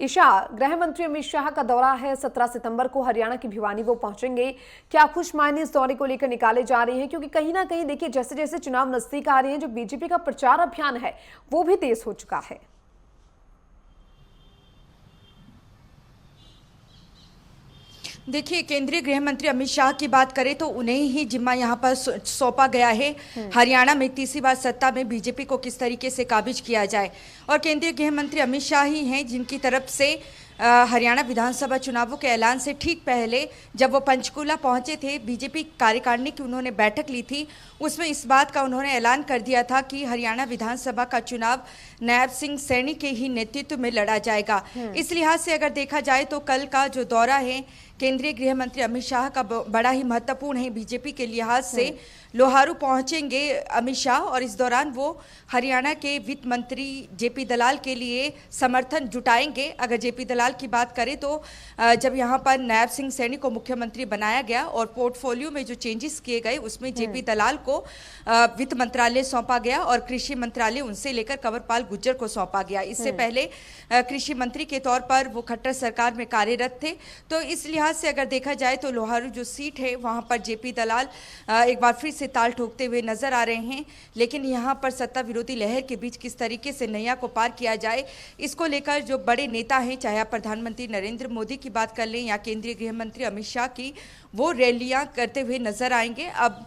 ईशा, गृह मंत्री अमित शाह का दौरा है 17 सितंबर को हरियाणा की भिवानी वो पहुंचेंगे। क्या कुछ मायने इस दौरे को लेकर निकाले जा रहे हैं? क्योंकि कहीं ना कहीं देखिए जैसे जैसे चुनाव नजदीक आ रहे हैं, जो बीजेपी का प्रचार अभियान है वो भी तेज हो चुका है। देखिए, केंद्रीय गृह मंत्री अमित शाह की बात करें तो उन्हें ही जिम्मा यहाँ पर सौंपा गया है। हरियाणा में तीसरी बार सत्ता में बीजेपी को किस तरीके से काबिज किया जाए, और केंद्रीय गृह मंत्री अमित शाह ही हैं जिनकी तरफ से हरियाणा विधानसभा चुनावों के ऐलान से ठीक पहले जब वो पंचकूला पहुंचे थे, बीजेपी कार्यकारिणी की उन्होंने बैठक ली थी। उसमें इस बात का उन्होंने ऐलान कर दिया था कि हरियाणा विधानसभा का चुनाव नायब सिंह सैनी के ही नेतृत्व में लड़ा जाएगा। इस लिहाज से अगर देखा जाए तो कल का जो दौरा है केंद्रीय गृह मंत्री अमित शाह का बड़ा ही महत्वपूर्ण है। बीजेपी के लिहाज से लोहारू पहुंचेंगे अमित शाह, और इस दौरान वो हरियाणा के वित्त मंत्री जेपी दलाल के लिए समर्थन जुटाएंगे। अगर जेपी दलाल की बात करें तो जब यहाँ पर नायब सिंह सैनी को मुख्यमंत्री बनाया गया और पोर्टफोलियो में जो चेंजेस किए गए उसमें जेपी दलाल को वित्त मंत्रालय सौंपा गया और कृषि मंत्रालय उनसे लेकर कंवरपाल गुर्जर को सौंपा गया। इससे पहले कृषि मंत्री के तौर पर वो खट्टर सरकार में कार्यरत थे। तो इस लिहाज से अगर देखा जाए तो लोहारू जो सीट है वहाँ पर जेपी दलाल एक बार फिर से ताल ठोकते हुए नजर आ रहे हैं। लेकिन यहाँ पर सत्ता विरोधी लहर के बीच किस तरीके से नैया को पार किया जाए, इसको लेकर जो बड़े नेता हैं, चाहे आप प्रधानमंत्री नरेंद्र मोदी की बात कर लें या केंद्रीय गृह मंत्री अमित शाह की, वो रैलियां करते हुए नजर आएंगे। अब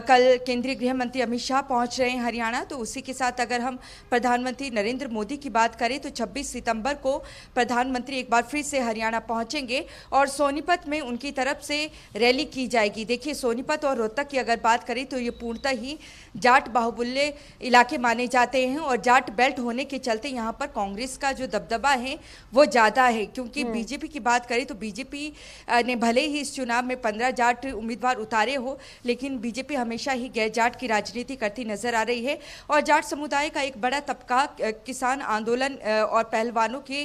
कल केंद्रीय गृह मंत्री अमित शाह पहुंच रहे हैं हरियाणा, तो उसी के साथ अगर हम प्रधानमंत्री नरेंद्र मोदी की बात करें तो 26 सितंबर को प्रधानमंत्री एक बार फिर से हरियाणा पहुंचेंगे और सोनीपत में उनकी तरफ से रैली की जाएगी। देखिए, सोनीपत और रोहतक की अगर बात करें तो ये पूर्णतः ही जाट बाहुल्य इलाके माने जाते हैं, और जाट बेल्ट होने के चलते यहाँ पर कांग्रेस का जो दबदबा है वो ज़्यादा है। क्योंकि बीजेपी की बात करें तो बीजेपी ने भले ही इस चुनाव में 15 जाट उम्मीदवार उतारे हो, लेकिन बीजेपी हमेशा ही गैर जाट की राजनीति करती नजर आ रही है। और जाट समुदाय का एक बड़ा तबका किसान आंदोलन और पहलवानों की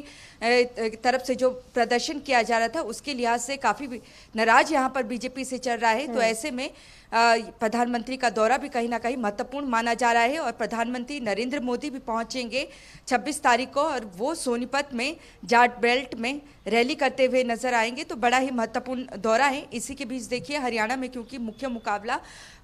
तरफ से जो प्रदर्शन किया जा रहा था उसके लिहाज से काफ़ी नाराज यहाँ पर बीजेपी से चल रहा है। तो ऐसे में प्रधानमंत्री का दौरा भी कहीं ना कहीं महत्वपूर्ण माना जा रहा है, और प्रधानमंत्री नरेंद्र मोदी भी पहुंचेंगे 26 तारीख को, और वो सोनीपत में जाट बेल्ट में रैली करते हुए नजर आएंगे। तो बड़ा ही महत्वपूर्ण दौरा है। इसी के बीच देखिए हरियाणा में क्योंकि मुख्य मुकाबला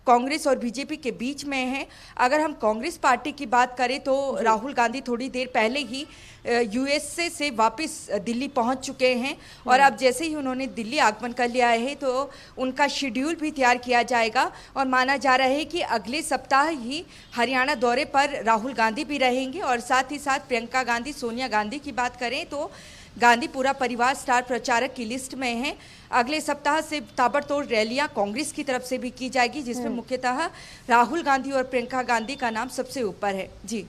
कांग्रेस और बीजेपी के बीच में है। अगर हम कांग्रेस पार्टी की बात करें तो राहुल गांधी थोड़ी देर पहले ही यूएसए से वापस दिल्ली पहुंच चुके हैं, और अब जैसे ही उन्होंने दिल्ली आगमन कर लिया है तो उनका शेड्यूल भी तैयार किया जाएगा, और माना जा रहा है कि अगले सप्ताह ही हरियाणा दौरे पर राहुल गांधी भी रहेंगे। और साथ ही साथ प्रियंका गांधी, सोनिया गांधी की बात करें तो गांधी पूरा परिवार स्टार प्रचारक की लिस्ट में है। अगले सप्ताह से ताबड़तोड़ रैलियां कांग्रेस की तरफ से भी की जाएगी, जिसमें मुख्यतः राहुल गांधी और प्रियंका गांधी का नाम सबसे ऊपर है। जी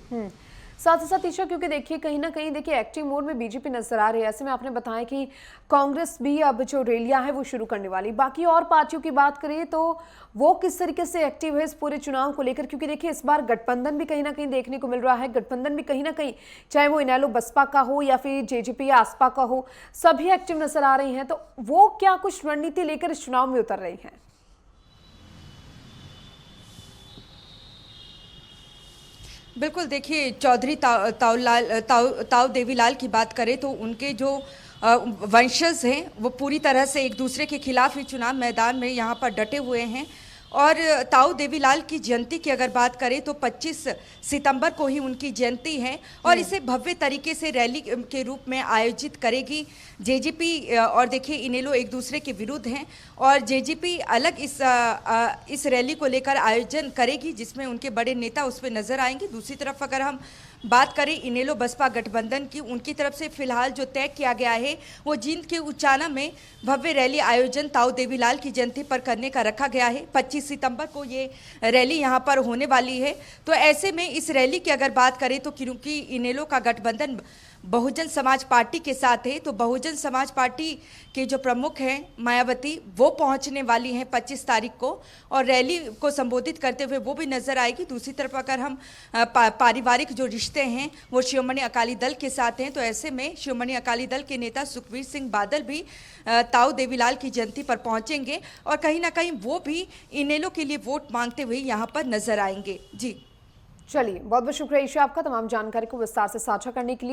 साथ ही साथ ईशा, क्योंकि देखिए कहीं ना कहीं देखिए एक्टिव मोड में बीजेपी नजर आ रही है। ऐसे में आपने बताया कि कांग्रेस भी अब जो रैलियां है वो शुरू करने वाली। बाकी और पार्टियों की बात करें तो वो किस तरीके से एक्टिव है इस पूरे चुनाव को लेकर? क्योंकि देखिए इस बार गठबंधन भी कहीं ना कहीं देखने को मिल रहा है। गठबंधन भी कहीं ना कहीं, चाहे वो इनेलो बसपा का हो या फिर जेजेपी या आसपा का हो, सभी एक्टिव नजर आ रही हैं। तो वो क्या कुछ रणनीति लेकर इस चुनाव में उतर रही हैं? बिल्कुल, देखिए चौधरी ताऊ देवीलाल की बात करें तो उनके जो वंशज हैं वो पूरी तरह से एक दूसरे के खिलाफ ही चुनाव मैदान में यहाँ पर डटे हुए हैं। और ताऊ देवीलाल की जयंती की अगर बात करें तो 25 सितंबर को ही उनकी जयंती है, और इसे भव्य तरीके से रैली के रूप में आयोजित करेगी जेजेपी। और देखिए इनेलो एक दूसरे के विरुद्ध हैं, और जेजेपी अलग इस रैली को लेकर आयोजन करेगी, जिसमें उनके बड़े नेता उस पर नजर आएंगे। दूसरी तरफ अगर हम बात करें इनेलो बसपा गठबंधन की, उनकी तरफ से फिलहाल जो तय किया गया है वो जींद के उचाना में भव्य रैली आयोजन ताऊ देवीलाल की जयंती पर करने का रखा गया है। 25 सितंबर को ये रैली यहाँ पर होने वाली है। तो ऐसे में इस रैली की अगर बात करें तो क्योंकि इनेलो का गठबंधन बहुजन समाज पार्टी के साथ है, तो बहुजन समाज पार्टी के जो प्रमुख हैं मायावती, वो पहुंचने वाली हैं 25 तारीख को, और रैली को संबोधित करते हुए वो भी नजर आएगी। दूसरी तरफ अगर हम पारिवारिक जो रिश्ते हैं वो शिरोमणि अकाली दल के साथ हैं, तो ऐसे में शिरोमणि अकाली दल के नेता सुखबीर सिंह बादल भी ताऊ देवीलाल की जयंती पर पहुंचेंगे, और कहीं ना कहीं वो भी इनेलो के लिए वोट मांगते हुए यहाँ पर नजर आएंगे। जी चलिए, बहुत बहुत शुक्रिया ईशा आपका तमाम जानकारी को विस्तार से साझा करने के लिए।